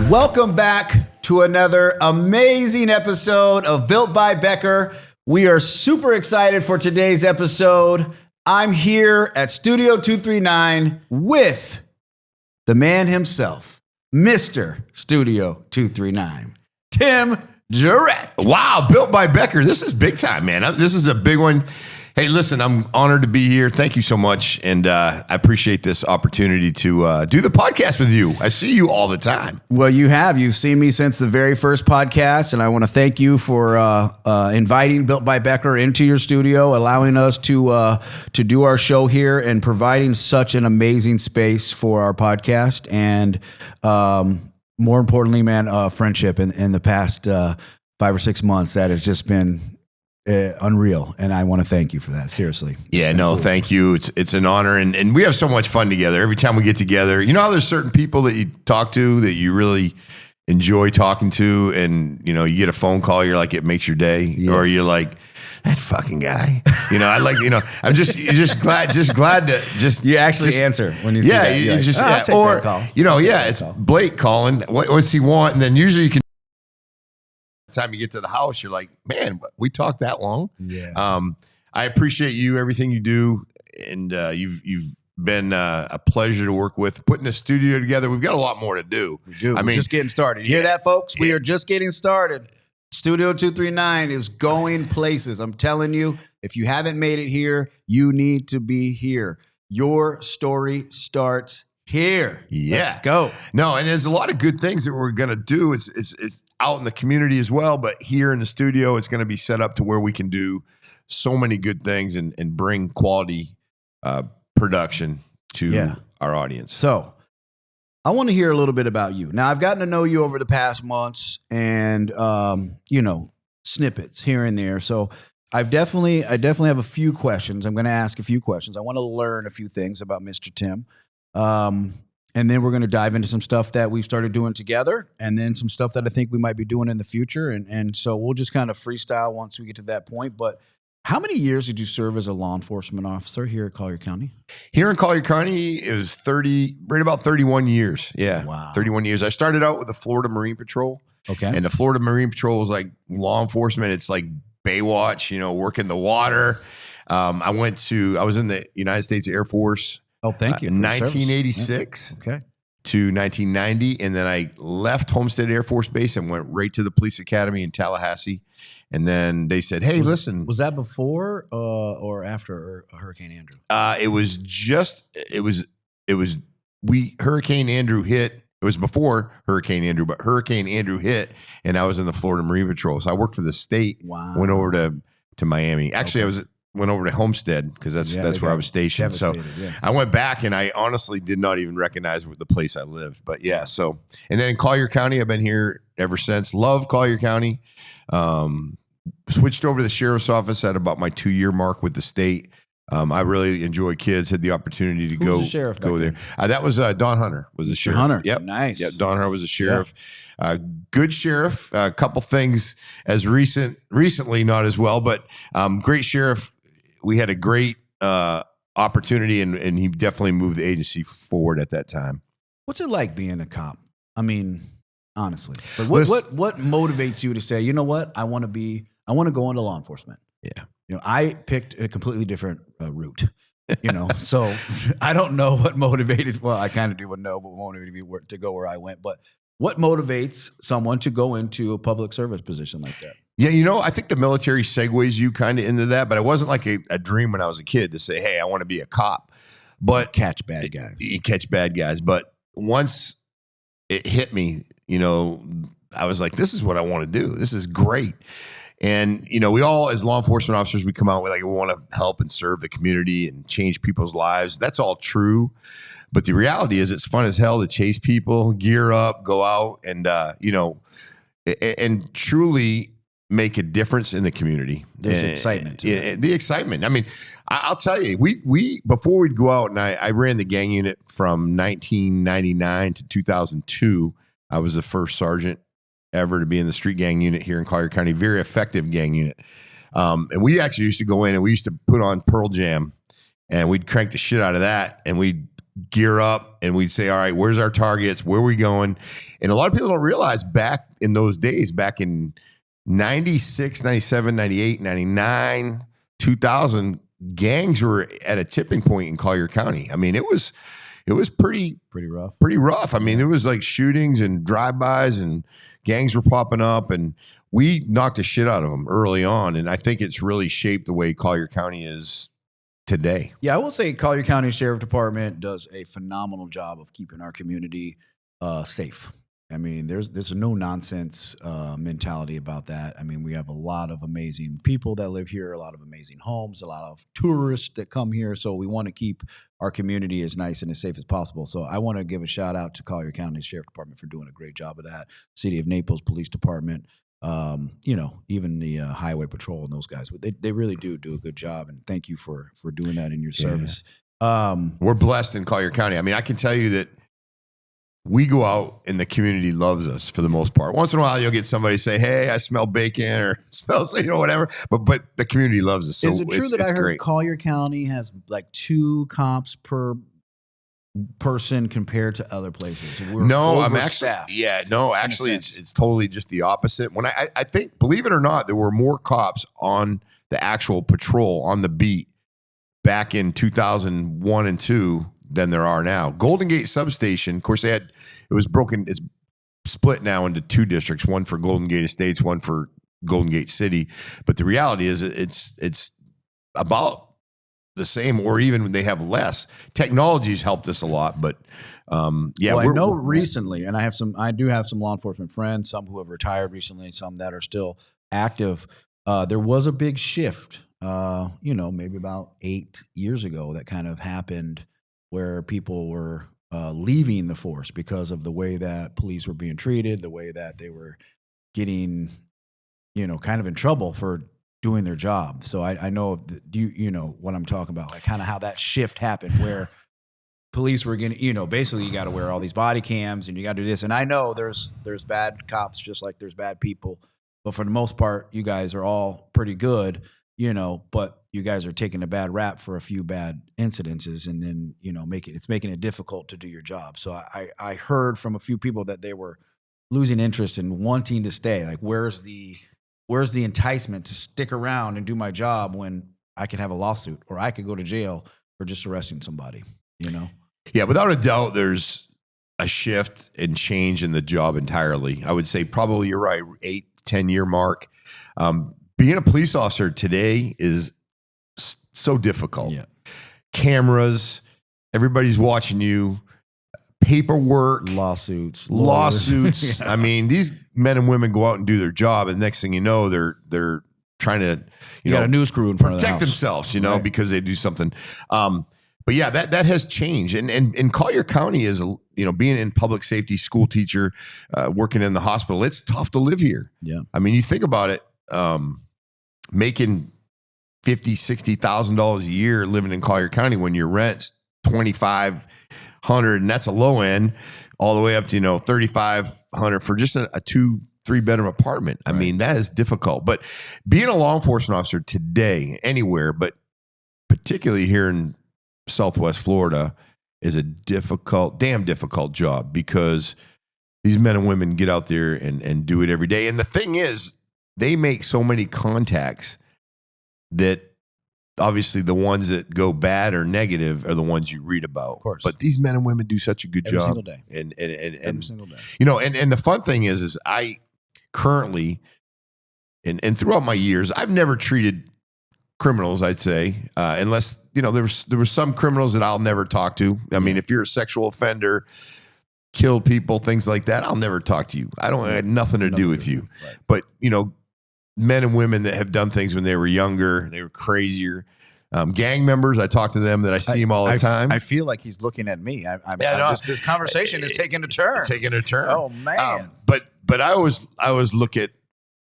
Welcome back to another amazing episode of Built by Becker. We are super excited for today's episode. I'm here at Studio 239 with the man himself, Mr. Studio 239, Tim Guerrette. Wow, Built by Becker. This is big time, man. This is a big one. Hey, listen, I'm honored to be here. Thank you so much. And I appreciate this opportunity to do the podcast with you. I see you all the time. Well, you have. You've seen me since the very first podcast, and I want to thank you for inviting Built by Becker into your studio, allowing us to do our show here, and providing such an amazing space for our podcast. And more importantly, man, friendship in the past 5 or 6 months, that has just been unreal, and I want to thank you for that. Seriously. Yeah, no, cool. Thank you. It's an honor, and we have so much fun together. Every time we get together, you know how there's certain people that you talk to that you really enjoy talking to, and you know you get a phone call, you're like, it makes your day, yes. Or you're like, that fucking guy. You know, I like, you know, I'm just glad to you actually answer when you see yeah, that. You like, just I'll take or that call. You know, it's Blake calling. What's he want? And then usually you can. Time you get to the house, you're like, man, we talked that long. Yeah. I appreciate you, everything you do, and you've been a pleasure to work with. Putting the studio together, we've got a lot more to do. We do. We're just getting started. You hear that, folks? We are just getting started. Studio 239 is going places. I'm telling you, if you haven't made it here, you need to be here. Your story starts here. Yeah. Let's go. No, and there's a lot of good things that we're going to do. It's out in the community as well, but here in the studio, it's going to be set up to where we can do so many good things and bring quality production to our audience. So I want to hear a little bit about you. Now, I've gotten to know you over the past months and, you know, snippets here and there. So I definitely have a few questions. I'm going to ask a few questions. I want to learn a few things about Mr. Tim. And then we're going to dive into some stuff that we've started doing together, and then some stuff that I think we might be doing in the future. And so we'll just kind of freestyle once we get to that point. But how many years did you serve as a law enforcement officer here at Collier County? Here in Collier County, it was right about 31 years. Yeah. Wow. 31 years. I started out with the Florida Marine Patrol. Okay. And the Florida Marine Patrol was like law enforcement. It's like Baywatch, you know, working the water. I was in the United States Air Force. Oh, thank you. In 1986 okay. to 1990. And then I left Homestead Air Force Base and went right to the police academy in Tallahassee. And then they said, hey, listen. Was that before or after Hurricane Andrew? Hurricane Andrew hit. It was before Hurricane Andrew, but Hurricane Andrew hit, and I was in the Florida Marine Patrol. So I worked for the state. Wow. Went over to Miami. Actually, went over to Homestead because that's where I was stationed. So I went back, and I honestly did not even recognize the place I lived. But yeah, so and then in Collier County, I've been here ever since. Love Collier County. Switched over to the sheriff's office at about my 2-year mark with the state. I really enjoy kids. Had the opportunity to go there. That was Don Hunter was the sheriff. Hunter, yep, nice. Yeah, Don Hunter was the sheriff. Yeah. Good sheriff. A couple things recently not as well, but great sheriff. We had a great opportunity, and he definitely moved the agency forward at that time. What's it like being a cop? I mean, honestly, but what motivates you to say, you know what, I want to go into law enforcement? Yeah. You know, I picked a completely different route, you know, so I don't know what motivated, well, I kind of do know what motivated me to go where I went, but what motivates someone to go into a public service position like that? Yeah, you know, I think the military segues you kind of into that, but it wasn't like a dream when I was a kid to say, hey, I want to be a cop. But catch bad guys. You catch bad guys. But once it hit me, you know, I was like, this is what I want to do. This is great. And, you know, we all, as law enforcement officers, we come out with we want to help and serve the community and change people's lives. That's all true. But the reality is it's fun as hell to chase people, gear up, go out and, you know, and truly make a difference in the community. There's excitement. The excitement. I mean, I'll tell you, we before we'd go out, and I ran the gang unit from 1999 to 2002. I was the first sergeant ever to be in the street gang unit here in Collier County. Very effective gang unit. And we actually used to go in and we used to put on Pearl Jam, and we'd crank the shit out of that, and we'd gear up and we'd say, all right, where's our targets? Where are we going? And a lot of people don't realize back in those days, back in 96, 97, 98, 99, 2000, gangs were at a tipping point in Collier County. I mean, it was pretty rough. I mean, there was like shootings and drive-bys and gangs were popping up, and we knocked the shit out of them early on. And I think it's really shaped the way Collier County is today. Yeah, I will say Collier County Sheriff Department does a phenomenal job of keeping our community safe. I mean, there's a no nonsense mentality about that. I mean, we have a lot of amazing people that live here, a lot of amazing homes, a lot of tourists that come here. So we want to keep our community as nice and as safe as possible. So I want to give a shout out to Collier County Sheriff Department for doing a great job of that. City of Naples Police Department, even the Highway Patrol and those guys. They really do a good job. And thank you for doing that in your service. We're blessed in Collier County. I mean, I can tell you that we go out and the community loves us for the most part. Once in a while, you'll get somebody say, "Hey, I smell bacon," or "smells," whatever. But the community loves us. So is it true that I heard great. Collier County has like 2 cops per person compared to other places? Actually, it's totally just the opposite. When I think, believe it or not, there were more cops on the actual patrol on the beat back in 2001 and 2 than there are now. Golden Gate Substation, of course, it was broken. It's split now into 2 districts, one for Golden Gate Estates, one for Golden Gate City. But the reality is it's about the same, or even they have less. Technology's helped us a lot, but Well, I know recently, and I do have some law enforcement friends, some who have retired recently, some that are still active. There was a big shift, maybe about 8 years ago that kind of happened where people were leaving the force because of the way that police were being treated, the way that they were getting, kind of in trouble for doing their job. So I know, you know what I'm talking about, like kind of how that shift happened where police were getting, basically you got to wear all these body cams and you got to do this. And I know there's bad cops just like there's bad people, but for the most part, you guys are all pretty good, but you guys are taking a bad rap for a few bad incidences and then, it's making it difficult to do your job. So I heard from a few people that they were losing interest in wanting to stay. Like, where's the enticement to stick around and do my job when I could have a lawsuit or I could go to jail for just arresting somebody, Yeah, without a doubt, there's a shift and change in the job entirely. I would say probably you're right, 8 to 10 year mark. Being a police officer today is so difficult. Yeah. Cameras, everybody's watching you, paperwork, lawsuits. Yeah. I mean, these men and women go out and do their job, and next thing you know, they're trying to you got a news crew in front of the protect house. themselves, Right. because they do something. But yeah, that has changed. And Collier County is, being in public safety, school teacher, working in the hospital, it's tough to live here. Yeah. I mean, you think about it, making $50,000-$60,000 a year living in Collier County when your rent's $2,500, and that's a low end, all the way up to, $3,500 for just a 2-3 bedroom apartment. I mean, that is difficult. But being a law enforcement officer today, anywhere, but particularly here in Southwest Florida, is a damn difficult job, because these men and women get out there and do it every day. And the thing is, they make so many contacts that obviously the ones that go bad or negative are the ones you read about. Of course. But these men and women do such a good Every job. single day. And Every single day. And the fun thing is I currently, and throughout my years, I've never treated criminals, I'd say, unless, there was some criminals that I'll never talk to. I mean, if you're a sexual offender, killed people, things like that, I'll never talk to you. I had nothing to do with you. Right. But, men and women that have done things when they were younger, they were crazier. Gang members, I talk to them, that I see them all the time. I feel like he's looking at me. This conversation is taking a turn. Oh man! But I always look at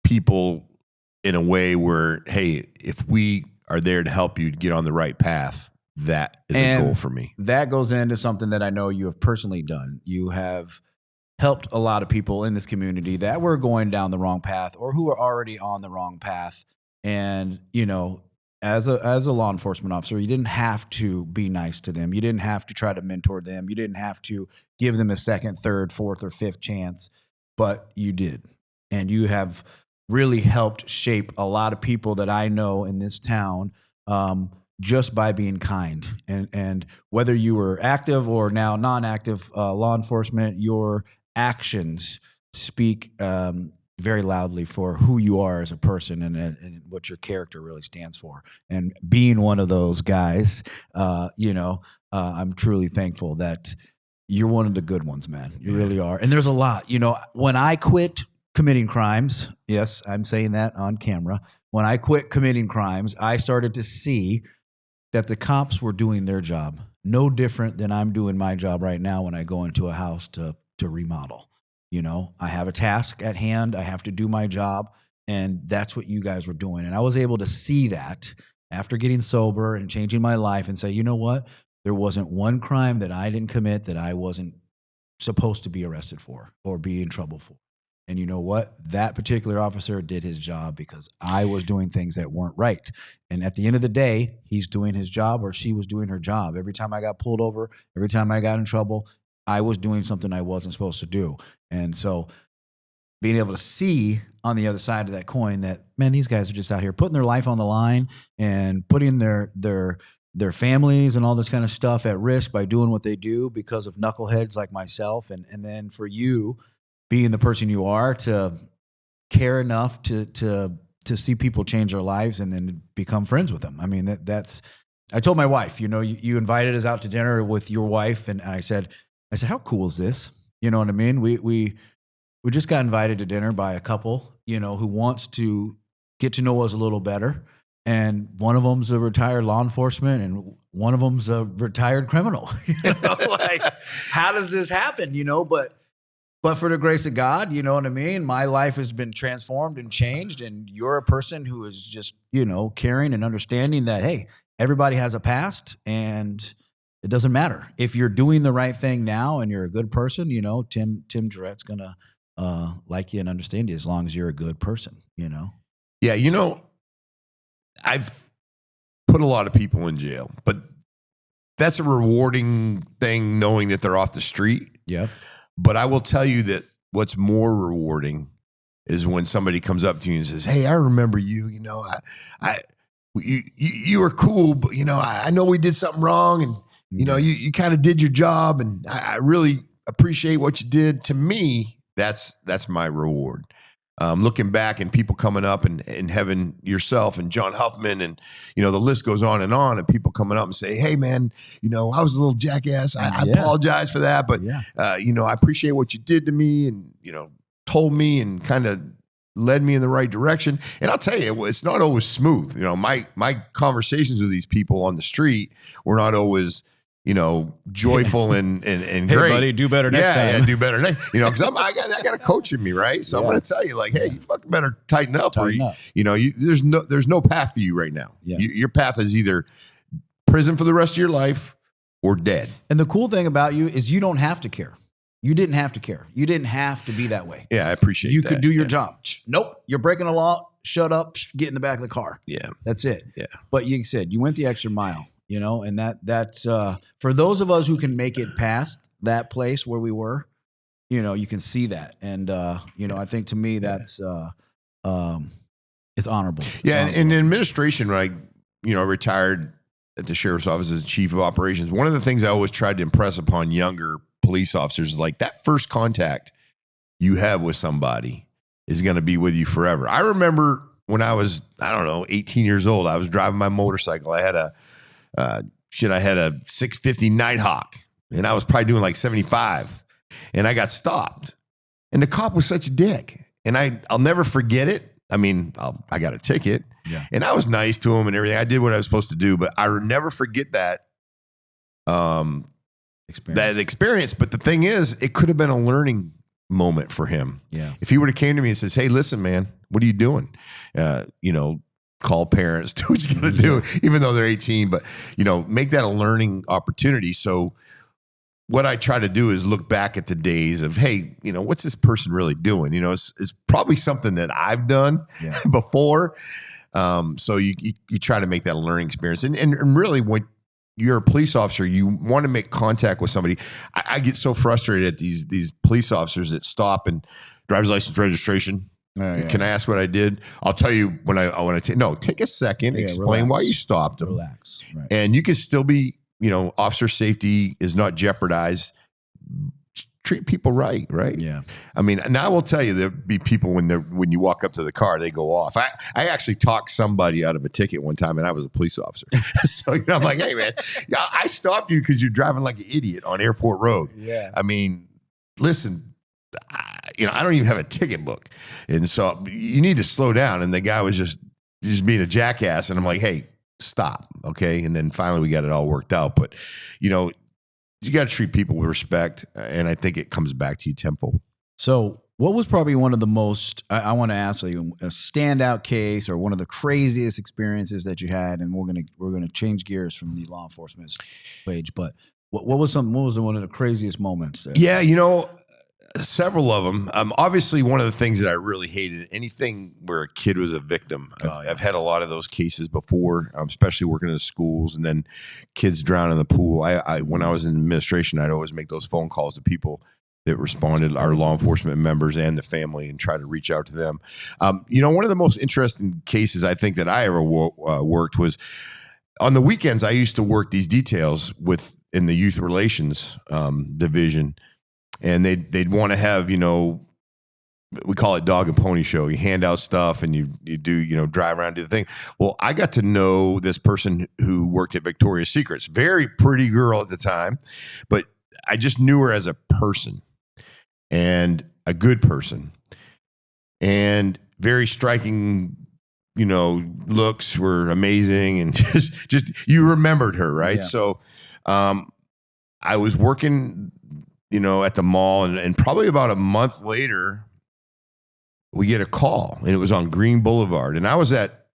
people in a way where, hey, if we are there to help you get on the right path, that is a goal for me. That goes into something that I know you have personally done. You have helped a lot of people in this community that were going down the wrong path or who were already on the wrong path. And, as a law enforcement officer, you didn't have to be nice to them. You didn't have to try to mentor them. You didn't have to give them a second, third, fourth, or fifth chance, but you did. And you have really helped shape a lot of people that I know in this town, just by being kind. And whether you were active or now non-active law enforcement, your actions speak very loudly for who you are as a person and what your character really stands for. And being one of those guys, I'm truly thankful that you're one of the good ones, man. You really are. And there's a lot. When I quit committing crimes, yes, I'm saying that on camera. When I quit committing crimes, I started to see that the cops were doing their job no different than I'm doing my job right now when I go into a house to remodel. I have a task at hand. I have to do my job. And that's what you guys were doing. And I was able to see that after getting sober and changing my life and say, you know what? There wasn't one crime that I didn't commit that I wasn't supposed to be arrested for or be in trouble for. And you know what? That particular officer did his job because I was doing things that weren't right. And at the end of the day, he's doing his job or she was doing her job. Every time I got pulled over, every time I got in trouble, I was doing something I wasn't supposed to do. And so being able to see on the other side of that coin that, man, these guys are just out here putting their life on the line and putting their families and all this kind of stuff at risk by doing what they do because of knuckleheads like myself. And then for you being the person you are to care enough to see people change their lives and then become friends with them. I mean, that's, I told my wife, you invited us out to dinner with your wife. And I said, how cool is this? You know what I mean? We just got invited to dinner by a couple, who wants to get to know us a little better. And one of them's a retired law enforcement and one of them's a retired criminal. Like, how does this happen? But for the grace of God, you know what I mean? My life has been transformed and changed. And you're a person who is just, caring and understanding that, hey, everybody has a past and it doesn't matter. If you're doing the right thing now and you're a good person, Tim Guerrette's going to like you and understand you as long as you're a good person, Yeah, I've put a lot of people in jail, but that's a rewarding thing knowing that they're off the street. Yeah. But I will tell you that what's more rewarding is when somebody comes up to you and says, "Hey, I remember you. You were cool, but I know we did something wrong, and you kind of did your job, and I really appreciate what you did." To me, that's my reward. Looking back and people coming up and having yourself and John Huffman and, the list goes on and people coming up and say, "Hey man, I was a little jackass. I apologize for that. But, I appreciate what you did to me and, told me and kind of led me in the right direction." And I'll tell you, it's not always smooth. My conversations with these people on the street were not always, joyful and hey, great. Buddy, do better next time. Yeah, do better next. Because I got a coach in me, right? So I'm going to tell you, like, hey, you fucking better tighten up. There's no path for you right now. Yeah. Your path is either prison for the rest of your life or dead. And the cool thing about you is you don't have to care. You didn't have to care. You didn't have to be that way. Yeah, I appreciate you that. You could do your job. Nope, you're breaking the law. Shut up. Get in the back of the car. Yeah, that's it. Yeah, but you said you went the extra mile. And that's for those of us who can make it past that place where we were, you can see that. And, I think to me, that's, it's honorable. And in administration, right, I retired at the sheriff's office as chief of operations. One of the things I always tried to impress upon younger police officers is like that first contact you have with somebody is going to be with you forever. I remember when I was, 18 years old, I was driving my motorcycle. I had a 650 Nighthawk, and I was probably doing like 75, and I got stopped, and the cop was such a dick, and I'll never forget it. I mean, I got a ticket, and I was nice to him and everything. I did what I was supposed to do, but I would never forget that experience. But the thing is, it could have been a learning moment for him. Yeah. If he would have came to me and says, "Hey, listen, man, what are you doing?" Call parents, do what you got to do, even though they're 18, but, make that a learning opportunity. So what I try to do is look back at the days of, hey, what's this person really doing? It's probably something that I've done before. So you try to make that a learning experience. And really, when you're a police officer, you want to make contact with somebody. I get so frustrated at these police officers that stop and driver's license registration. Can I ask what I did? I'll tell you when I want to take. No, take a second, explain why you stopped them. Relax. Right. And you can still be, officer safety is not jeopardized. Treat people right. Yeah. I mean, now I will tell you, there'll be people when you walk up to the car, they go off. I actually talked somebody out of a ticket one time, and I was a police officer. So I'm like, hey man, I stopped you because you're driving like an idiot on Airport Road. Yeah. I mean, listen, I don't even have a ticket book, and so you need to slow down. And the guy was just being a jackass, and I'm like, hey, stop, okay? And then finally we got it all worked out. But you got to treat people with respect, and I think it comes back to you tenfold. So what was probably one of the most, I want to ask you, a standout case or one of the craziest experiences that you had? And we're gonna change gears from the law enforcement page, but what was one of the craziest moments there? Yeah, several of them. Obviously, one of the things that I really hated, anything where a kid was a victim. I've had a lot of those cases before, especially working in the schools, and then kids drown in the pool. When I was in administration, I'd always make those phone calls to people that responded, our law enforcement members and the family, and try to reach out to them. One of the most interesting cases I think that I ever worked was on the weekends. I used to work these details in the youth relations division. And they'd want to have, we call it dog and pony show. You hand out stuff and you do, drive around, do the thing. Well, I got to know this person who worked at Victoria's Secrets. Very pretty girl at the time, but I just knew her as a person and a good person and very striking, looks were amazing. And just you remembered her, right? Yeah. So I was working at the mall, and probably about a month later, we get a call, and it was on Green Boulevard, and I was at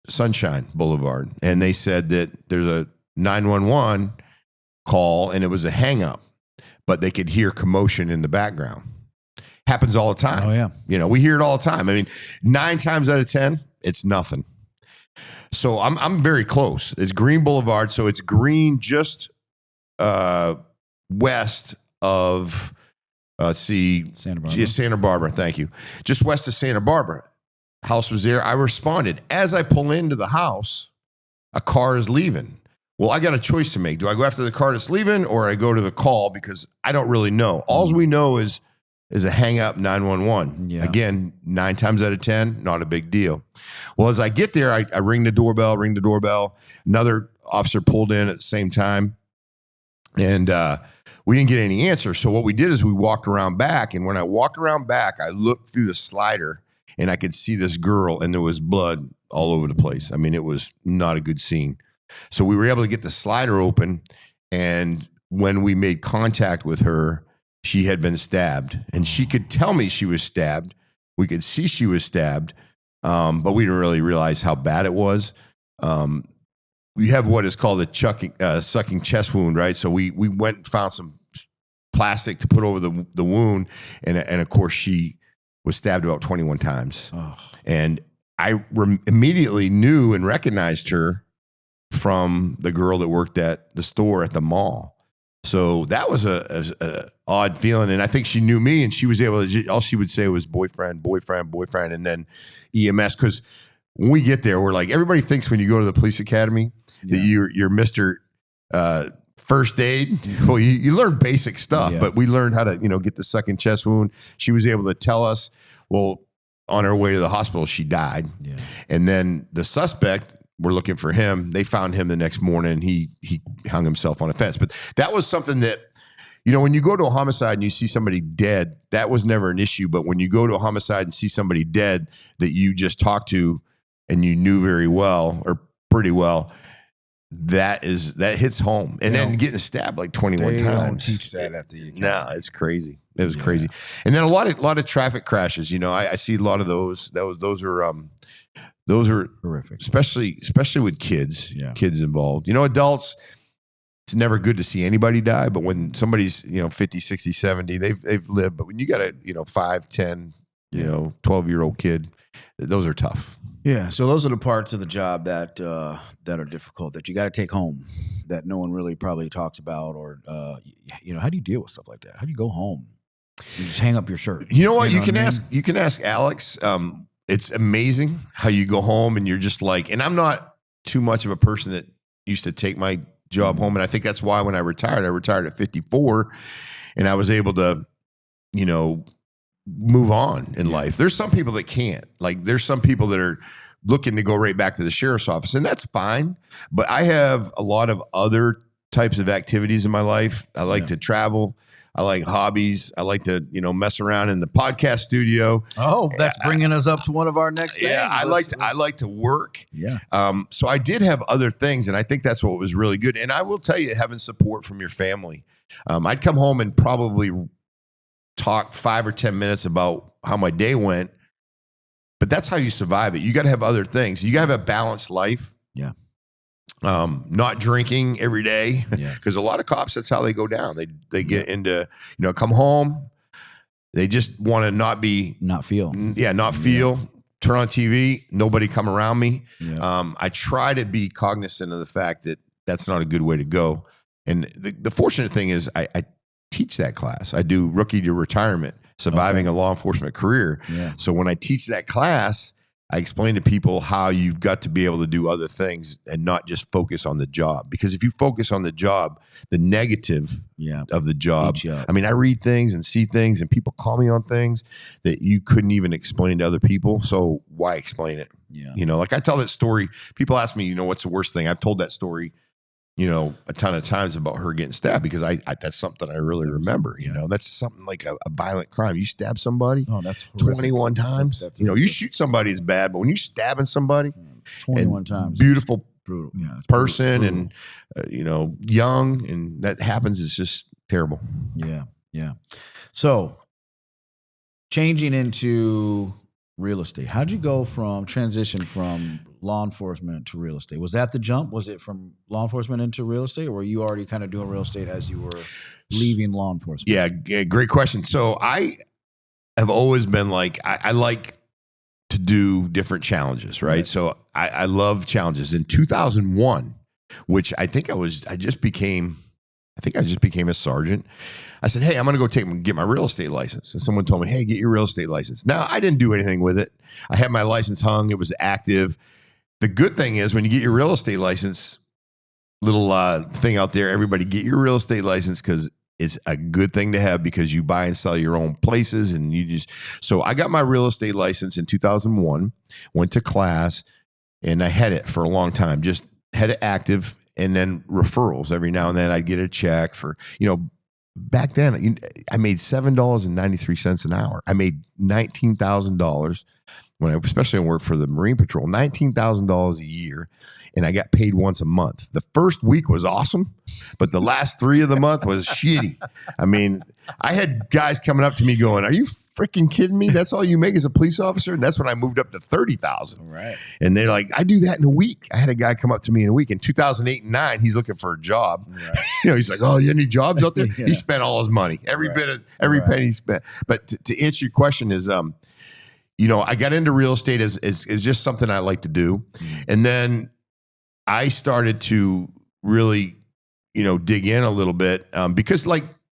Sunshine Boulevard, and they said that there's a 911 call, and it was a hang up, but they could hear commotion in the background. Happens all the time. Oh yeah. We hear it all the time. I mean, 9 times out of 10, it's nothing. So I'm very close. It's Green Boulevard, so it's green just west of, Santa Barbara. Santa Barbara, thank you. Just west of Santa Barbara. House was there. I responded. As I pull into the house, a car is leaving. Well, I got a choice to make. Do I go after the car that's leaving, or I go to the call? Because I don't really know. All we know is a hang-up 911. Yeah. Again, 9 times out of 10, not a big deal. Well, as I get there, I ring the doorbell. Another officer pulled in at the same time. And we didn't get any answer. So what we did is we walked around back. And when I walked around back, I looked through the slider and I could see this girl, and there was blood all over the place. I mean, it was not a good scene. So we were able to get the slider open. And when we made contact with her, she had been stabbed. And she could tell me she was stabbed. We could see she was stabbed. But we didn't really realize how bad it was. We have what is called a sucking chest wound, right? So we went and found some plastic to put over the wound, and of course she was stabbed about 21 times. Oh. And I immediately knew and recognized her from the girl that worked at the store at the mall. So that was a odd feeling, and I think she knew me, and she was able to. All she would say was boyfriend, and then EMS, because when we get there, we're like, everybody thinks when you go to the police academy that you're Mr. First aid. Well, you learn basic stuff, but we learned how to, get the second chest wound. She was able to tell us, well, on her way to the hospital, she died. Yeah. And then the suspect, we're looking for him. They found him the next morning. He hung himself on a fence. But that was something that, when you go to a homicide and you see somebody dead, that was never an issue. But when you go to a homicide and see somebody dead that you just talked to and you knew very well or pretty well, that hits home. And then getting stabbed like 21 times. Don't teach that at the academy. No, it's crazy. It was crazy. And then a lot of traffic crashes. I see a lot of those. Those are horrific, especially with kids. Yeah. Kids involved. Adults, it's never good to see anybody die. But when somebody's 50, 60, 70, they've lived. But when you got a 5, 10, 12-year-old kid, those are tough. Yeah, so those are the parts of the job that that are difficult, that you got to take home, that no one really probably talks about, or how do you deal with stuff like that? How do you go home? You just hang up your shirt. You know what? You what can I mean? ask. You can ask Alex. It's amazing how you go home and you're just like. And I'm not too much of a person that used to take my job home, and I think that's why when I retired at 54, and I was able to, move on in life. There's some people that can't. Like, there's some people that are looking to go right back to the sheriff's office, and that's fine. But I have a lot of other types of activities in my life. I like to travel. I like hobbies. I like to, mess around in the podcast studio. Oh, that's bringing us up to one of our next things. Yeah, I like to work. Yeah. So I did have other things, and I think that's what was really good. And I will tell you, having support from your family. I'd come home and probably talk 5 or 10 minutes about how my day went, but that's how you survive it. You got to have other things. You got to have a balanced life. Yeah. Not drinking every day, because a lot of cops, that's how they go down. They get into, come home. They just want to not feel. Turn on TV. Nobody come around me. Yeah. I try to be cognizant of the fact that that's not a good way to go. And the fortunate thing is I teach that class. I do rookie to retirement, surviving a law enforcement career. Yeah. So when I teach that class, I explain to people how you've got to be able to do other things and not just focus on the job. Because if you focus on the job, the negative of the job, I mean, I read things and see things and people call me on things that you couldn't even explain to other people. So why explain it? Yeah. Like I tell that story. People ask me, what's the worst thing? I've told that story, a ton of times about her getting stabbed, because I that's something I really remember. That's something like a violent crime. You stab somebody, that's 21 times. You shoot somebody is bad, but when you stabbing somebody, 21 times, beautiful brutal. person, brutal. And young, and that happens, is just terrible. Yeah. So changing into real estate, how'd you go transition from law enforcement to real estate? Was that the jump? Was it from law enforcement into real estate, or were you already kind of doing real estate as you were leaving law enforcement? Yeah, great question. So I have always been like, I like to do different challenges, right? So I love challenges. In 2001, which I just became a sergeant. I said, hey, I'm going to go get my real estate license. And someone told me, hey, get your real estate license. Now, I didn't do anything with it. I had my license hung. It was active. The good thing is, when you get your real estate license, little thing out there, everybody get your real estate license, because it's a good thing to have, because you buy and sell your own places. And so I got my real estate license in 2001, went to class, and I had it for a long time, just had it active. And then referrals every now and then. I'd get a check for, back then I made $7.93 an hour. I made $19,000 especially when I worked for the Marine Patrol, $19,000 a year. And I got paid once a month. The first week was awesome, but the last 3 of the month was shitty. I mean, I had guys coming up to me going, "Are you freaking kidding me? That's all you make as a police officer?" And that's when I moved up to $30,000. Right. And they're like, "I do that in a week." I had a guy come up to me in a week in 2008 and 2009. He's looking for a job. Right. He's like, "Oh, you have any jobs out there?" He spent all his money, every penny he spent. But to answer your question is, I got into real estate as just something I like to do, and then I started to really, dig in a little bit, because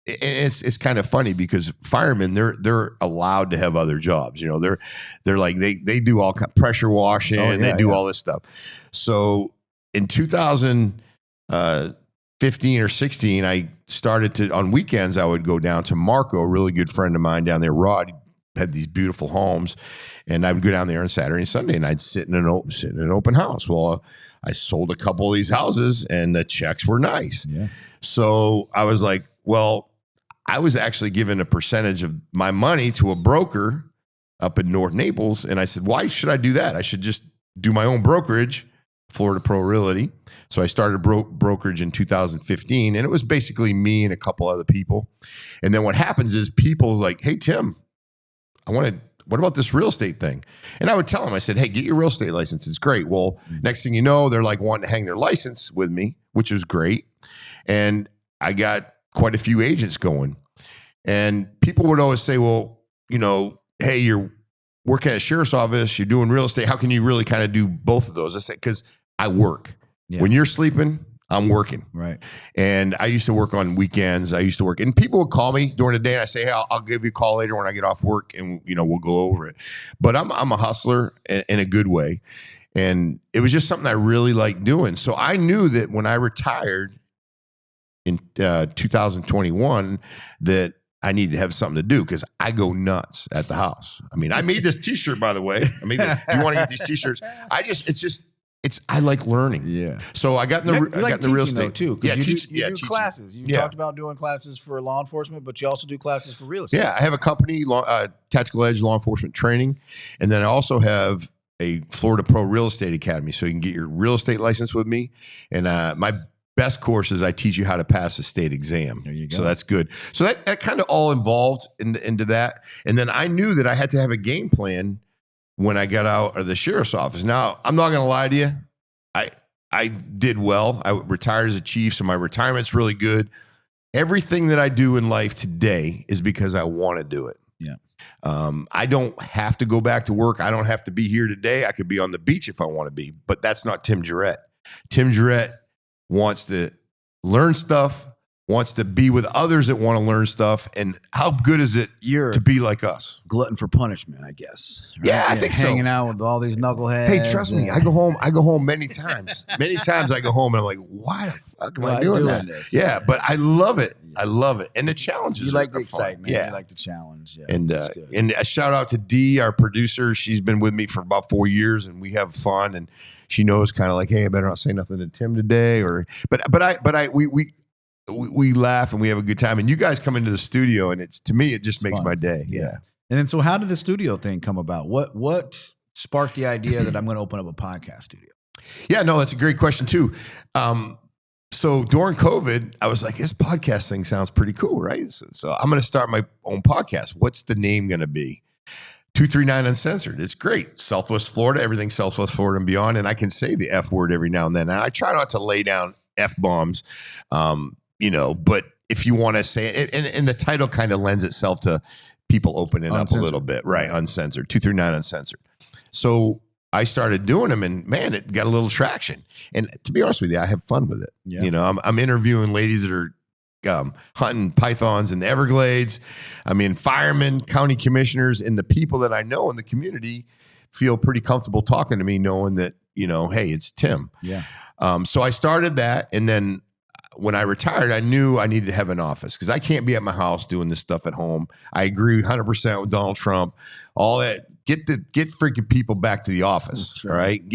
it's kind of funny, because firemen, they're allowed to have other jobs. They're like, they do all pressure washing, they do all this stuff. So in 2015 or 16, I started on weekends, I would go down to Marco, a really good friend of mine down there, Rod, had these beautiful homes, and I would go down there on Saturday and Sunday, and I'd sit in an open house. Well, I sold a couple of these houses, and the checks were nice. Yeah. So I was like, well, I was actually given a percentage of my money to a broker up in North Naples, and I said, why should I do that? I should just do my own brokerage, Florida Pro Realty. So I started brokerage in 2015, and it was basically me and a couple other people. And then what happens is people like, hey, Tim, what about this real estate thing? And I would tell them, I said, hey, get your real estate license. It's great. Well, next thing you know, they're like wanting to hang their license with me, which was great. And I got quite a few agents going. And people would always say, well, hey, you're working at a sheriff's office, you're doing real estate. How can you really kind of do both of those? I said, because I work. Yeah. When you're sleeping, I'm working. Right. And I used to work on weekends. I used to work, and people would call me during the day, and I say, hey, I'll give you a call later when I get off work, and we'll go over it. But I'm a hustler in a good way, and it was just something I really liked doing. So I knew that when I retired in 2021, that I needed to have something to do, because I go nuts at the house. I mean, I made this T-shirt, by the way. I mean, you want to get these T-shirts? I like learning. Yeah. So I got in the, You like the real teaching, though, estate too. Yeah, you teaching. do classes. You talked about doing classes for law enforcement, but you also do classes for real estate. Yeah, I have a company, Tactical Edge Law Enforcement Training, and then I also have a Florida Pro Real Estate Academy, so you can get your real estate license with me. And my best course is I teach you how to pass a state exam. There you go. So that's good. So that kind of all involved into that. And then I knew that I had to have a game plan when I got out of the sheriff's office. Now, I'm not going to lie to you. I did well. I retired as a chief, so my retirement's really good. Everything that I do in life today is because I want to do it. Yeah. I don't have to go back to work. I don't have to be here today. I could be on the beach if I want to be, but that's not Tim Guerrette. Tim Guerrette wants to learn stuff, wants to be with others that want to learn stuff. And how good is it to be like us? Glutton for punishment, I guess. Right? Yeah, I think so. Hanging out with all these knuckleheads. Hey, trust me, I go home many times. Many times I go home and I'm like, why the fuck am I doing that? This? Yeah, but I love it. I love it. And the challenges. You like the fun. excitement. Yeah. You like the challenge. Yeah, and a shout out to Dee, our producer. She's been with me for about 4 years, and we have fun. And she knows kind of like, hey, I better not say nothing to Tim today. We laugh and we have a good time. And you guys come into the studio, and to me, it just makes my day. Yeah. And then, so how did the studio thing come about? What sparked the idea that I'm going to open up a podcast studio? Yeah, no, that's a great question too. So during COVID, I was like, this podcast thing sounds pretty cool, right? So I'm going to start my own podcast. What's the name going to be? 239 Uncensored. It's great. Southwest Florida, everything Southwest Florida and beyond. And I can say the F word every now and then. And I try not to lay down F bombs, but if you want to say it, and the title kind of lends itself to people opening up a little bit, right? Uncensored, 239 Uncensored. So I started doing them, and man, it got a little traction. And to be honest with you, I have fun with it. Yeah. I'm interviewing ladies that are hunting pythons in the Everglades. I mean, firemen, county commissioners, and the people that I know in the community feel pretty comfortable talking to me, knowing that, hey, it's Tim. Yeah. So I started that, and then when I retired, I knew I needed to have an office, because I can't be at my house doing this stuff at home. I agree 100% with Donald Trump. All that. Get freaking people back to the office. Right. All right.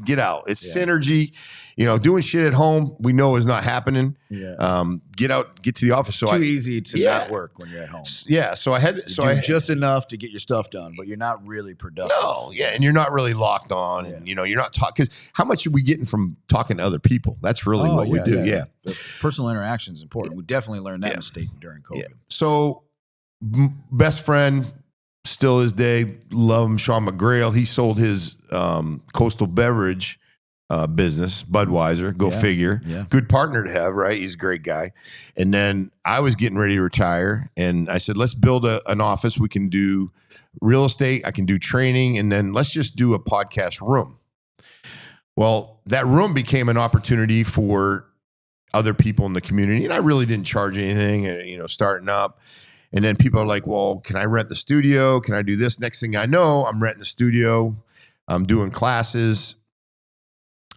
Get out. It's synergy. Doing shit at home, we know is not happening. Yeah. Get out, get to the office. So too easy to not work when you're at home. Yeah. So I had just enough to get your stuff done, but you're not really productive. No. Yeah. And you're not really locked on, and you're not talking, because how much are we getting from talking to other people? That's really what we do. Yeah. The personal interaction is important. We definitely learned that mistake during COVID. Yeah. So best friend, still his day, love him, Sean McGrail. He sold his coastal beverage business, Budweiser. Go figure. Yeah. Good partner to have, right? He's a great guy. And then I was getting ready to retire, and I said, let's build an office. We can do real estate. I can do training, and then let's just do a podcast room. Well, that room became an opportunity for other people in the community, and I really didn't charge anything, starting up. And then people are like, well, can I rent the studio? Can I do this? Next thing I know, I'm renting the studio. I'm doing classes.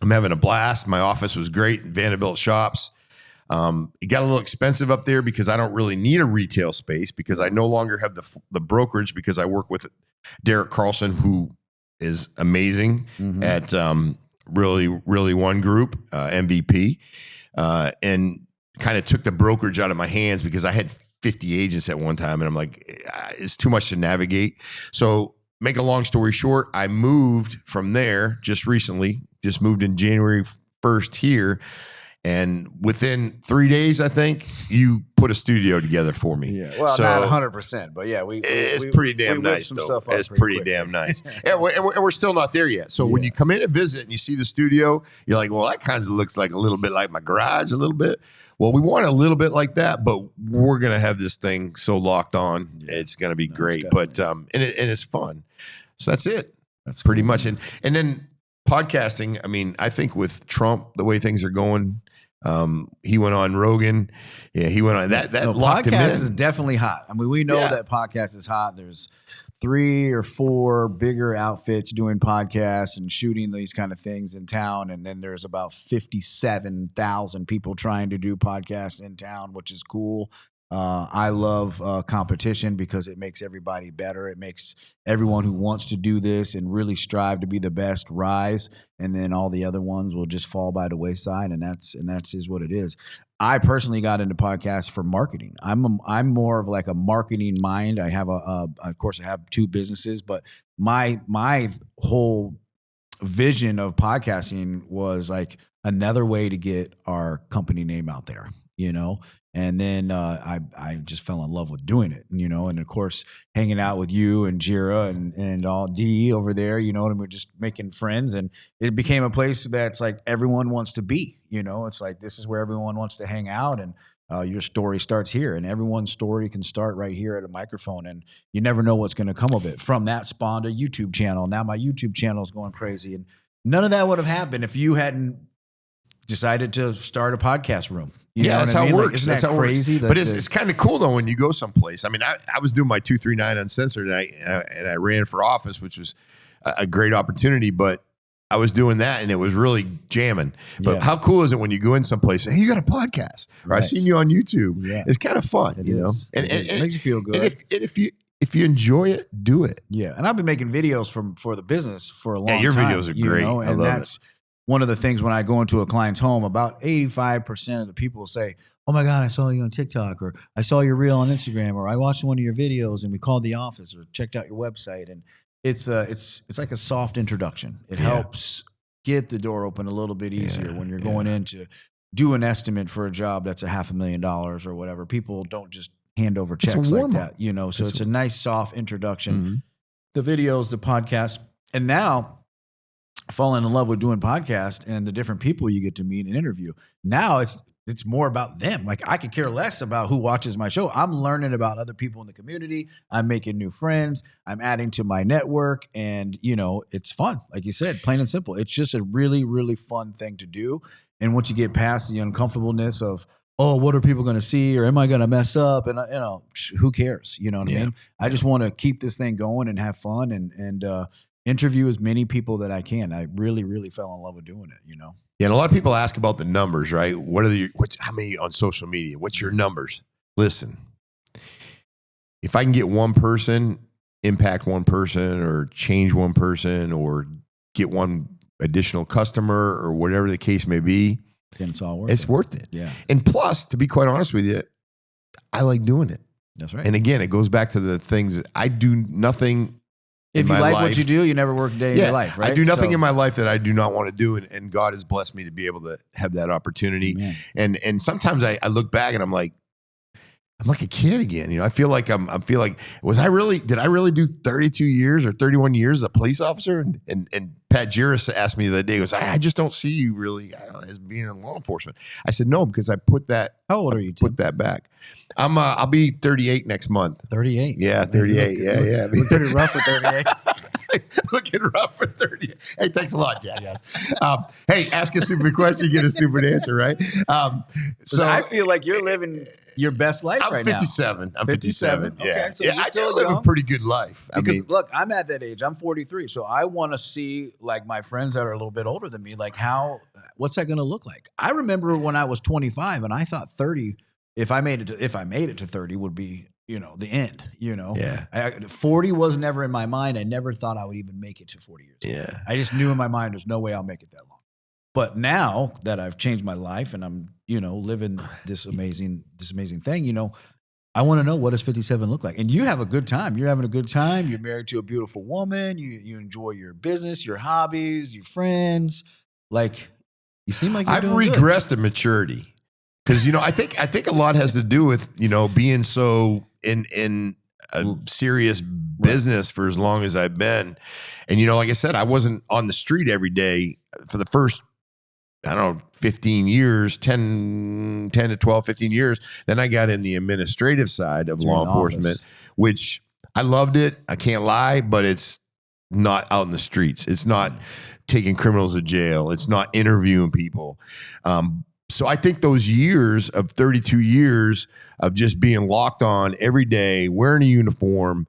I'm having a blast. My office was great. Vanderbilt Shops. It got a little expensive up there because I don't really need a retail space, because I no longer have the brokerage, because I work with Derek Carlson, who is amazing at really, really one group, MVP, and kind of took the brokerage out of my hands, because I had 50 agents at one time, and I'm like, it's too much to navigate. So make a long story short, I moved from there just recently, just moved in January 1st here. And within 3 days, I think, you put a studio together for me. Yeah. Well, so, not 100%, but yeah, it's pretty damn nice, though. It's pretty damn nice. And we're still not there yet. So when you come in and visit and you see the studio, you're like, well, that kind of looks like a little bit like my garage, a little bit. Well, we want a little bit like that, but we're going to have this thing so locked on. It's going to be great. But and it's fun. So that's it. That's Pretty cool. much. And then podcasting, I mean, I think with Trump, the way things are going, he went on Rogan. Yeah, he went on that locked him in. Podcast is definitely hot. I mean, we know that podcast is hot. There's 3 or 4 bigger outfits doing podcasts and shooting these kind of things in town. And then there's about 57,000 people trying to do podcasts in town, which is cool. I love competition because it makes everybody better. It makes everyone who wants to do this and really strive to be the best rise, and then all the other ones will just fall by the wayside. And that's is what it is. I personally got into podcasts for marketing. I'm more of like a marketing mind. I have of course I have 2 businesses, but my whole vision of podcasting was like another way to get our company name out there, you know? And then I just fell in love with doing it, you know, and of course hanging out with you and Jira and all D over there, you know, and we're just making friends, and it became a place that's like everyone wants to be, you know. It's like this is where everyone wants to hang out, and your story starts here, and everyone's story can start right here at a microphone, and you never know what's going to come of it. From that spawned a YouTube channel. Now my YouTube channel is going crazy, and none of that would have happened if you hadn't decided to start a podcast room. That's how it works. Like, isn't that crazy? But it's kind of cool though when you go someplace. I mean, I was doing my 239 Uncensored, and I ran for office, which was a great opportunity. But I was doing that, and it was really jamming. But how cool is it when you go in someplace? Hey, you got a podcast, or I've seen you on YouTube. Yeah. It's kind of fun, you know. And it makes you feel good. And if you enjoy it, do it. Yeah, and I've been making videos for the business for a long time. Yeah, your videos are great. Know? And that's one of the things when I go into a client's home, about 85% of the people say, oh my God, I saw you on TikTok, or I saw your reel on Instagram, or I watched one of your videos and we called the office or checked out your website. And it's like a soft introduction. It helps get the door open a little bit easier when you're going in to do an estimate for a job that's $500,000 or whatever. People don't just hand over checks like that, you know? So it's a nice soft introduction. Mm-hmm. The videos, the podcast, and now falling in love with doing podcasts and the different people you get to meet and interview. Now it's more about them. Like I could care less about who watches my show. I'm learning about other people in the community. I'm making new friends. I'm adding to my network, and you know, it's fun. Like you said, plain and simple. It's just a really, really fun thing to do. And once you get past the uncomfortableness of, oh, what are people going to see, or am I going to mess up? And you know, who cares? You know what I mean? I just want to keep this thing going and have fun and interview as many people that I can. I really, really fell in love with doing it, you know? Yeah, and a lot of people ask about the numbers, right? How many on social media? What's your numbers? Listen, if I can get one person, impact one person, or change one person, or get one additional customer, or whatever the case may be, then it's all worth it. Worth it. Yeah. And plus, to be quite honest with you, I like doing it. That's right. And again, it goes back to the things that I do nothing. If you like what you do, you never work a day in your life, right? I do nothing in my life that I do not want to do, and God has blessed me to be able to have that opportunity. Amen. And sometimes I look back and I'm like a kid again. You know, I feel like did I really do 32 years or 31 years as a police officer? And Pat Giris asked me the other day, he goes, I just don't see you really as being in law enforcement. I said, no, because I put that. How old are you, Tim? Put that back. I'll be 38 next month. 38? Yeah, 38. Yeah. We're pretty rough for 38. Looking rough for 30. Hey, thanks a lot, jackass. Hey, ask a stupid question, get a stupid answer, right? So I feel like you're living your best life right now. I'm 57. Yeah. Okay, so I still live a pretty good life. Because look, I'm at that age. I'm 43. So I want to see like my friends that are a little bit older than me, like what's that going to look like? I remember when I was 25 and I thought 30, if I made it to 30 would be, you know, the end, you know? Yeah. 40 was never in my mind. I never thought I would even make it to 40 years old. Yeah. I just knew in my mind, there's no way I'll make it that long. But now that I've changed my life and I'm, you know, living this amazing thing, you know, I want to know, what does 57 look like? And you have a good time. You're having a good time. You're married to a beautiful woman. You enjoy your business, your hobbies, your friends. Like, you seem like I've regressed in maturity. Because, you know, I think a lot has to do with, you know, being so in a serious business for as long as I've been. And, you know, like I said, I wasn't on the street every day for the first, 15 years, 10 to 12, 15 years. Then I got in the administrative side of law enforcement, which I loved it. I can't lie, but it's not out in the streets. It's not taking criminals to jail. It's not interviewing people. So I think those years of 32 years of just being locked on every day, wearing a uniform,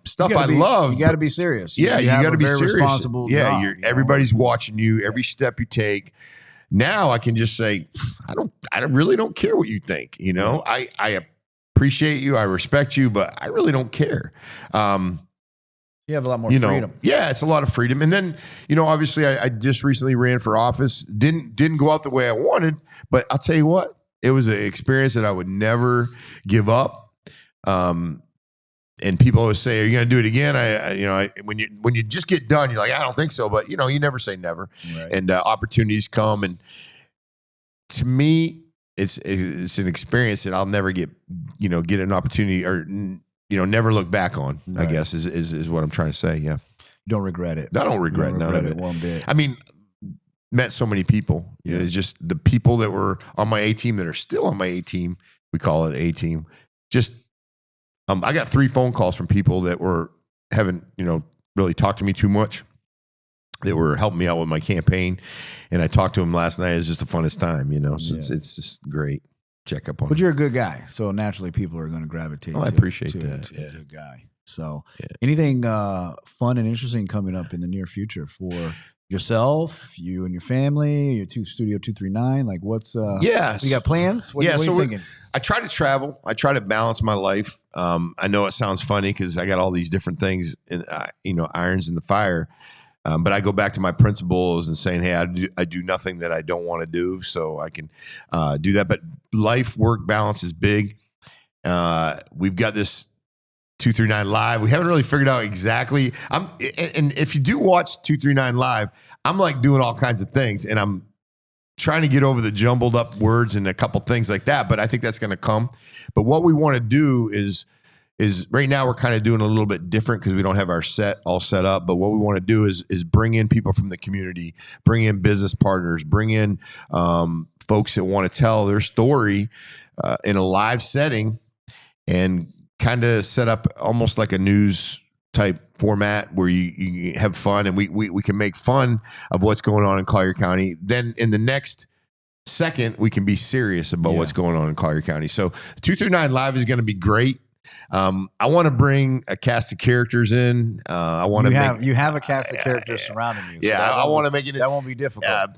stuff I love. You got to be serious. Yeah, you got to be serious. Responsible job, everybody's watching you. Every step you take. Now I can just say, I really don't care what you think. You know, I appreciate you, I respect you, but I really don't care. You have a lot more freedom. Yeah, it's a lot of freedom. And then, obviously I just recently ran for office. Didn't go out the way I wanted, but I'll tell you what, it was an experience that I would never give up. And people always say, "Are you going to do it again?" When you just get done, you're like, "I don't think so," but you never say never. Right. And opportunities come, and to me, it's an experience that I'll never get an opportunity or never look back on. Right. I guess is what I'm trying to say. Yeah, you don't regret it. I don't regret none of it one bit. I mean, met so many people. Yeah. It's just the people that were on my A team that are still on my A team. We call it A team. Just I got 3 phone calls from people that haven't really talked to me too much. That were helping me out with my campaign, and I talked to them last night. It's just the funnest time, So it's just great. Check up on. But you're a good guy, so naturally people are going to gravitate. I appreciate that. To a good guy. So, anything fun and interesting coming up in the near future for yourself, you and your family, your Studio 239? Like, what's you got plans? What are you thinking? I try to travel. I try to balance my life. I know it sounds funny because I got all these different things and irons in the fire. But I go back to my principles and saying, hey, I do nothing that I don't want to do, so I can do that. But life-work balance is big. We've got this 239 Live. We haven't really figured out exactly. And if you do watch 239 Live, I'm like doing all kinds of things, and I'm trying to get over the jumbled up words and a couple things like that. But I think that's going to come. But what we want to do is right now we're kind of doing a little bit different because we don't have our set all set up. But what we want to do is bring in people from the community, bring in business partners, bring in folks that want to tell their story in a live setting, and kind of set up almost like a news type format where you have fun, and we can make fun of what's going on in Collier County. Then in the next second, we can be serious about what's going on in Collier County. So 239 Live is going to be great. I want to bring a cast of characters in. I want to you have a cast of characters surrounding you. So I want to make it. That won't be difficult.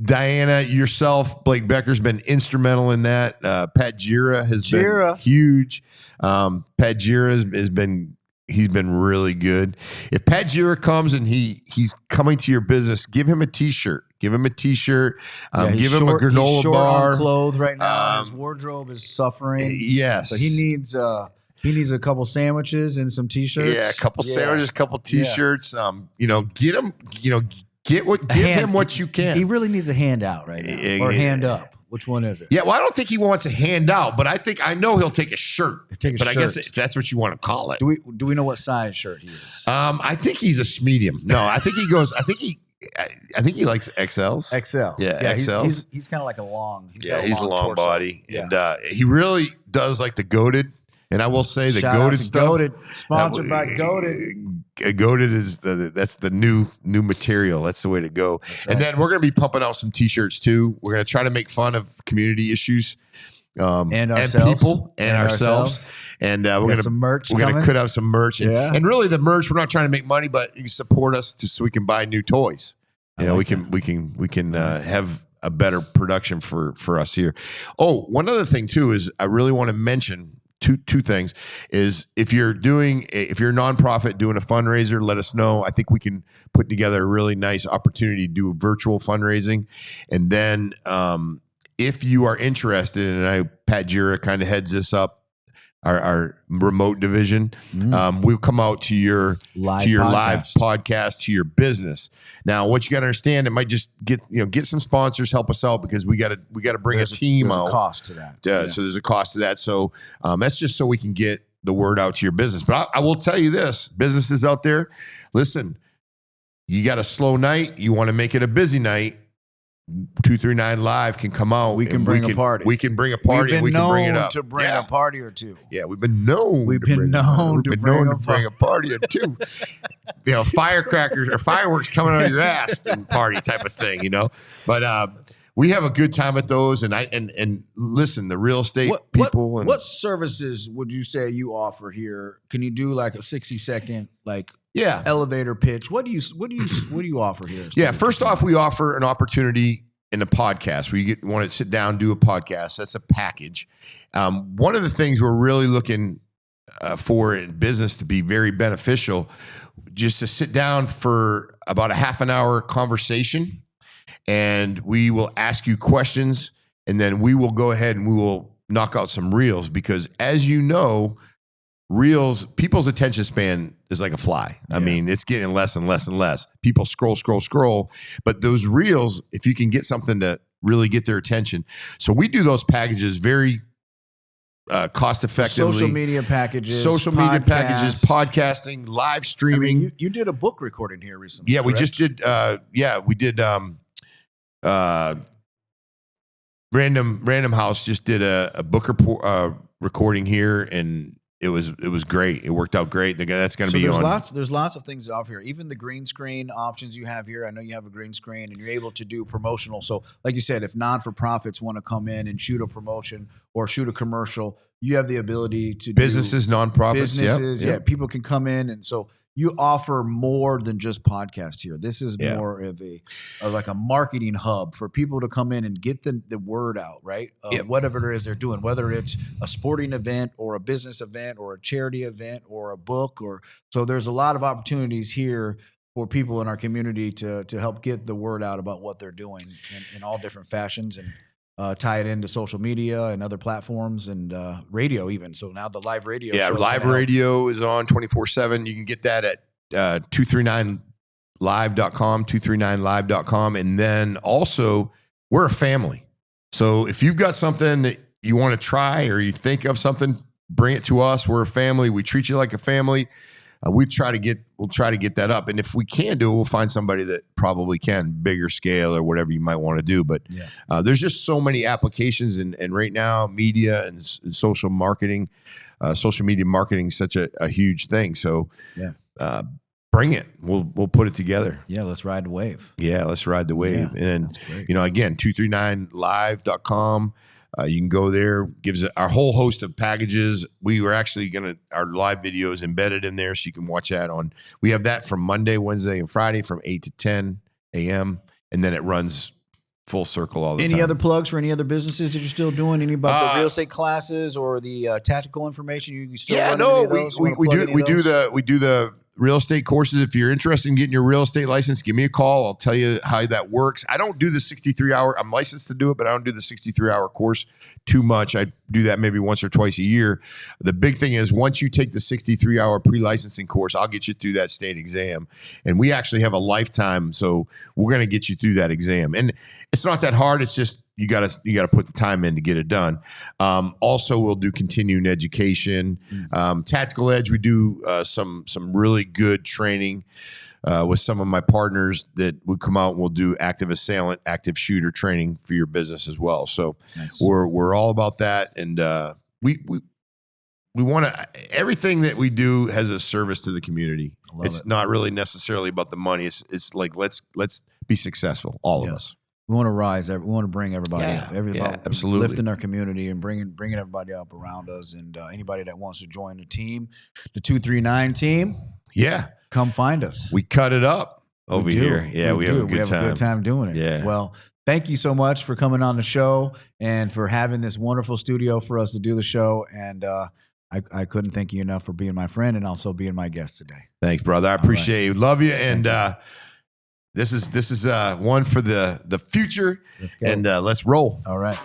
Diana, yourself, Blake Becker's been instrumental in that. Pat Gira has been huge. Pat Gira has been. He's been really good. If Pat Gira comes and he's coming to your business, give him a T-shirt. Give him a T-shirt. Give him a granola he's short bar. On clothes right now. His wardrobe is suffering. Yes. So he needs a couple sandwiches and some T-shirts. Yeah, a couple sandwiches, a couple T-shirts. Get him. Give him what you can. He really needs a handout right now, or hand up. Which one is it? Yeah, well, I don't think he wants a handout, but I know he'll take a shirt. I guess if that's what you want to call it. Do we know what size shirt he is? I think he's a medium. No, I think he goes. I think he likes XLs. XL. Yeah, XLs. He's kind of like a long. He's a long torso. body, and he really does like the goated. And I will say the goated stuff. Goated, sponsored by Goated. Goated is that's the new material. That's the way to go. Right. And then we're going to be pumping out some T-shirts too. We're going to try to make fun of community issues and people and ourselves. And we're going to some merch. We're going to cut out some merch. And really, the merch, we're not trying to make money, but you can support us so we can buy new toys. We can have a better production for us here. Oh, one other thing too is I really want to mention. Two things is if you're a nonprofit doing a fundraiser, let us know. I think we can put together a really nice opportunity to do virtual fundraising. And then if you are interested, and I Pat Gira kind of heads this up, our remote division, we'll come out to your live podcast, to your business. Now, what you got to understand, it might just get some sponsors, help us out, because we got to bring a team out. There's a cost to that. So there's a cost to that. So that's just so we can get the word out to your business. But I will tell you this, businesses out there, listen, you got a slow night, you want to make it a busy night, 239 Live can come out. We can bring a party. We can bring a party. We've been and we can bring it known up. to bring a party or two. Yeah, we've been known. We've been known to bring a party or two. Firecrackers or fireworks coming out of your ass and party type of thing, But we have a good time at those. And listen, the real estate people. What services would you say you offer here? Can you do like a 60-second elevator pitch? What do you offer here? Yeah, first off, we offer an opportunity in the podcast where you want to sit down, do a podcast. That's a package. One of the things we're really looking for in business to be very beneficial, just to sit down for about a half an hour conversation, and we will ask you questions, and then we will go ahead and we will knock out some reels, because as you know, reels, people's attention span is like a fly. I mean, it's getting less and less and less. People scroll. But those reels, if you can get something to really get their attention. So we do those packages very cost effectively. Social media packages, podcasting, live streaming. I mean, you did a book recording here recently. Yeah, correct? we just did. We did. Random House just did a book recording here, and it was great. It worked out great. That's going to be on. There's lots of things off here. Even the green screen options you have here. I know you have a green screen, and you're able to do promotional. So, like you said, if non-for-profits want to come in and shoot a promotion or shoot a commercial, you have the ability to businesses, nonprofits, businesses. Yeah, people can come in, and so you offer more than just podcast here. This is more of a marketing hub for people to come in and get the word out, right? Whatever it is they're doing, whether it's a sporting event or a business event or a charity event or a book, so there's a lot of opportunities here for people in our community to help get the word out about what they're doing in all different fashions, and tie it into social media and other platforms and radio even. So now the live radio. Yeah, live radio is on 24/7. You can get that at 239live.com, 239live.com. And then also, we're a family. So if you've got something that you want to try or you think of something, bring it to us. We're a family. We treat you like a family. We'll try to get that up. And if we can do it, we'll find somebody that probably can, bigger scale or whatever you might want to do. But there's just so many applications. And right now, media and social marketing, social media marketing is such a huge thing. So bring it. We'll put it together. Yeah, let's ride the wave. Yeah, let's ride the wave. Yeah, and, that's great. Again, 239live.com. You can go there, gives our whole host of packages. We were actually our live videos embedded in there, so you can watch that we have that from Monday, Wednesday, and Friday from 8 to 10 a.m. And then it runs full circle all the time. Any other plugs for any other businesses that you're still doing? Any about the real estate classes or the tactical information? You still we do the real estate courses. If you're interested in getting your real estate license, give me a call. I'll tell you how that works. I don't do the 63-hour. I'm licensed to do it, but I don't do the 63-hour course too much. I do that maybe once or twice a year. The big thing is once you take the 63-hour pre-licensing course, I'll get you through that state exam. And we actually have a lifetime, so we're going to get you through that exam. And it's not that hard. It's just you got to put the time in to get it done. Also, we'll do continuing education, Tactical Edge. We do some really good training with some of my partners that would come out and we'll do active assailant, active shooter training for your business as well. So we're all about that, and we want to. Everything that we do has a service to the community. It's not really necessarily about the money. It's like let's be successful, all of us. We want to rise. We want to bring everybody up. Absolutely. Lifting our community and bringing everybody up around us. And anybody that wants to join the team, the 239 team, come find us. We cut it up over here. Yeah, we have a good time doing it. Yeah. Well, thank you so much for coming on the show and for having this wonderful studio for us to do the show. And I couldn't thank you enough for being my friend and also being my guest today. Thanks, brother. I appreciate you. Love you. And this is one for the future. Let's go. And let's roll. All right.